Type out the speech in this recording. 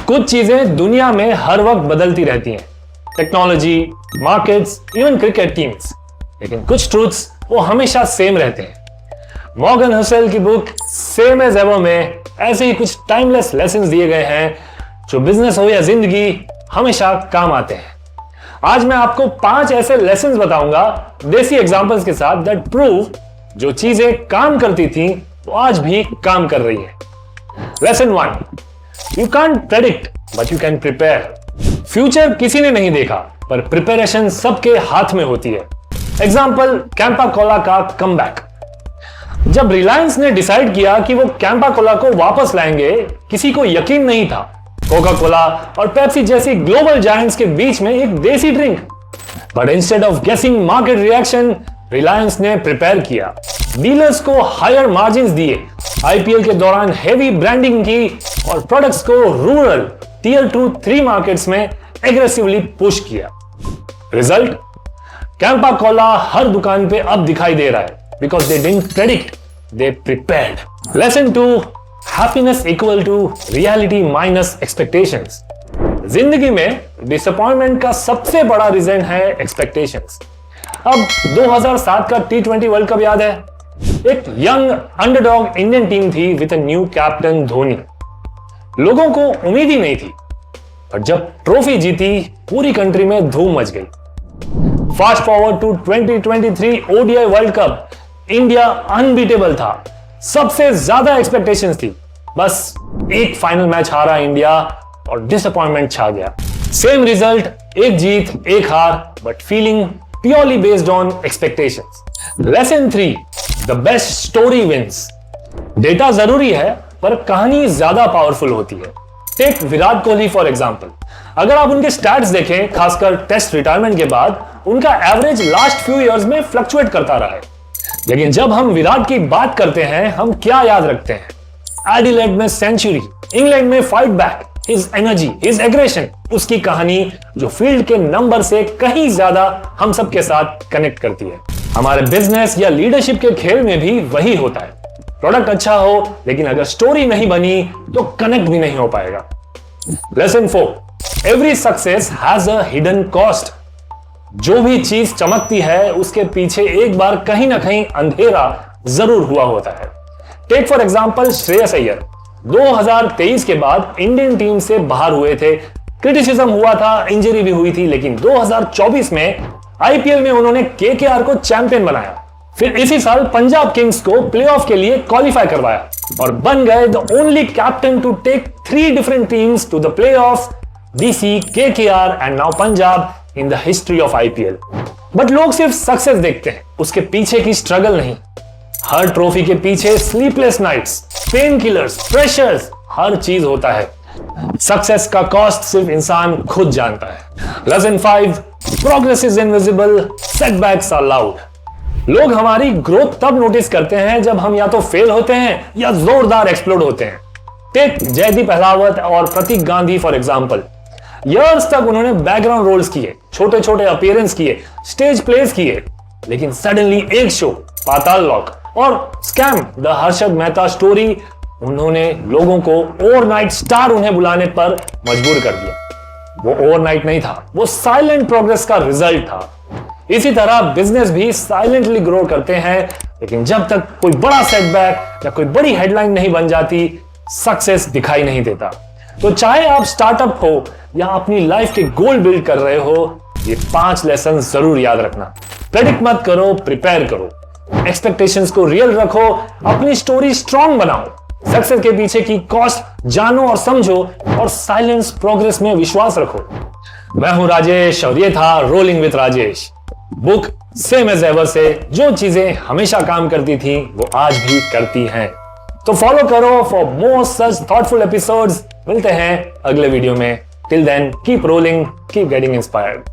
कुछ चीजें दुनिया में हर वक्त बदलती रहती हैं, technology, markets, even cricket teams, लेकिन कुछ ट्रूथ्स वो हमेशा सेम रहते हैं। मॉर्गन हसेल की बुक सेम एज एवर में ऐसे ही कुछ टाइमलेस लेसन्स दिए गए हैं जो बिजनेस हो या जिंदगी हमेशा काम आते हैं। आज मैं आपको 5 ऐसे लेसन्स बताऊंगा देसी एग्जांपल्स के साथ दैट प्रूव जो चीजें काम करती थी वो आज भी काम कर रही है। Lesson 1, you can't predict but you can prepare. Future किसी ने नहीं देखा पर प्रिपरेशन सबके हाथ में होती है। एग्जांपल कैंपा कोला का कमबैक। जब रिलायंस ने डिसाइड किया कि वो कैंपा कोला को वापस लाएंगे, किसी को यकीन नहीं था। कोका कोला और पेप्सी जैसी ग्लोबल जायंट्स के बीच में एक देसी ड्रिंक। बट इंस्टेड ऑफ गेसिंग मार्केट रिएक्शन, रिलायंस ने प्रिपेयर किया, डीलर्स को हायर मार्जिन्स दिए, आईपीएल के दौरान हेवी ब्रांडिंग की और प्रोडक्ट्स को रूरल टियर 2-3 मार्केट्स में एग्रेसिवली पुश किया। रिजल्ट, कैंपा कोला हर दुकान पे अब दिखाई दे रहा है because they didn't predict, they prepared. Lesson 2, happiness equal to reality minus expectations. जिंदगी में डिसअपॉइंटमेंट का सबसे बड़ा रीजन है एक्सपेक्टेशंस। अब 2007 का T20 वर्ल्ड कप याद है? एक यंग अंडरडॉग इंडियन टीम थी with a new captain Dhoni. लोगों को उम्मीद ही नहीं थी, पर जब ट्रॉफी जीती पूरी कंट्री में धूम मच गई। Fast forward to 2023 ODI world cup, India unbeatable था, सबसे ज्यादा एक्सपेक्टेशंस थी, बस एक फाइनल मैच हारा इंडिया और डिसअपॉइंटमेंट छा गया। सेम रिजल्ट, एक जीत एक हार, but feeling purely based on expectations. Lesson 3, the best story wins. Data जरूरी है पर कहानी ज्यादा पावरफुल होती है। Take Virat Kohli for example. अगर आप उनके स्टैट्स देखें, खासकर टेस्ट रिटायरमेंट के बाद, उनका एवरेज लास्ट फ्यू इयर्स में फ्लक्चुएट करता रहा है। लेकिन जब हम विराट की बात करते हैं, हम क्या याद रखते हैं? एडिलेड में सेंचुरी, इंग्लैंड में fight back, his energy, his aggression, उसकी कहानी जो फील्ड के नंबर से कहीं ज्यादा हम सबके साथ कनेक्ट करती है। हमारे बिजनेस या लीडरशिप के खेल में भी वही होता है। प्रोडक्ट अच्छा हो लेकिन अगर स्टोरी नहीं बनी तो कनेक्ट भी नहीं हो पाएगा। Lesson 4, every success has a hidden cost. जो भी चीज चमकती है उसके पीछे एक बार कहीं ना कहीं अंधेरा जरूर हुआ होता है। Take for example Shreyas Iyer. 2023 के बाद इंडियन टीम से बाहर हुए थे, क्रिटिसिज्म हुआ था, इंजरी भी हुई थी, लेकिन 2024 में आईपीएल में उन्होंने केकेआर को चैंपियन बनाया। फिर इसी साल पंजाब किंग्स को प्लेऑफ के लिए क्वालिफाई करवाया और बन गए the only captain to take 3 different teams to the playoff, DC, KKR and now Punjab in the history of IPL. But लोग सिर्फ सक्सेस देखते हैं, उसके पीछे की स्ट्रगल नहीं। हर ट्रॉफी के पीछे sleepless nights, pain killers, pressures, हर चीज होता है। सक्सेस का कॉस्ट सिर्फ इंसान खुद जानता है। Lesson 5, progress is invisible, setbacks are loud. लोग हमारी ग्रोथ तब नोटिस करते हैं जब हम या तो फेल होते हैं या जोरदार एक्सप्लोड होते हैं। टेक जयदीप अहलावत और प्रतीक गांधी फॉर एग्जांपल। ईयर्स तक उन्होंने बैकग्राउंड रोल्स किए, छोटे छोटे अपीयरेंस किए, स्टेज प्लेस किए, लेकिन सडनली एक शो पाताल लॉक और scam the Harshad Mehta story, उन्होंने लोगों को ओवरनाइट स्टार उन्हें बुलाने पर मजबूर कर दिया। वो ओवरनाइट नहीं था, वो साइलेंट प्रोग्रेस का रिजल्ट था। इसी तरह बिजनेस भी साइलेंटली ग्रो करते हैं, लेकिन जब तक कोई बड़ा सेटबैक या कोई बड़ी हेडलाइन नहीं बन जाती, सक्सेस दिखाई नहीं देता। तो चाहे आप स्टार्टअप हो या अपनी लाइफ के गोल बिल्ड कर रहे हो, ये 5 लेसन जरूर याद रखना। प्रेडिक्ट मत करो, प्रिपेयर करो, एक्सपेक्टेशंस को रियल रखो, अपनी स्टोरी स्ट्रॉन्ग बनाओ, सक्सेस के पीछे की कॉस्ट जानो और समझो, और साइलेंस प्रोग्रेस में विश्वास रखो। मैं हूं राजेश और ये था rolling with Rajesh. Book same as ever से जो चीजें हमेशा काम करती थी वो आज भी करती हैं। तो फॉलो करो for more such thoughtful episodes. मिलते हैं अगले वीडियो में। Till then keep rolling, keep getting inspired.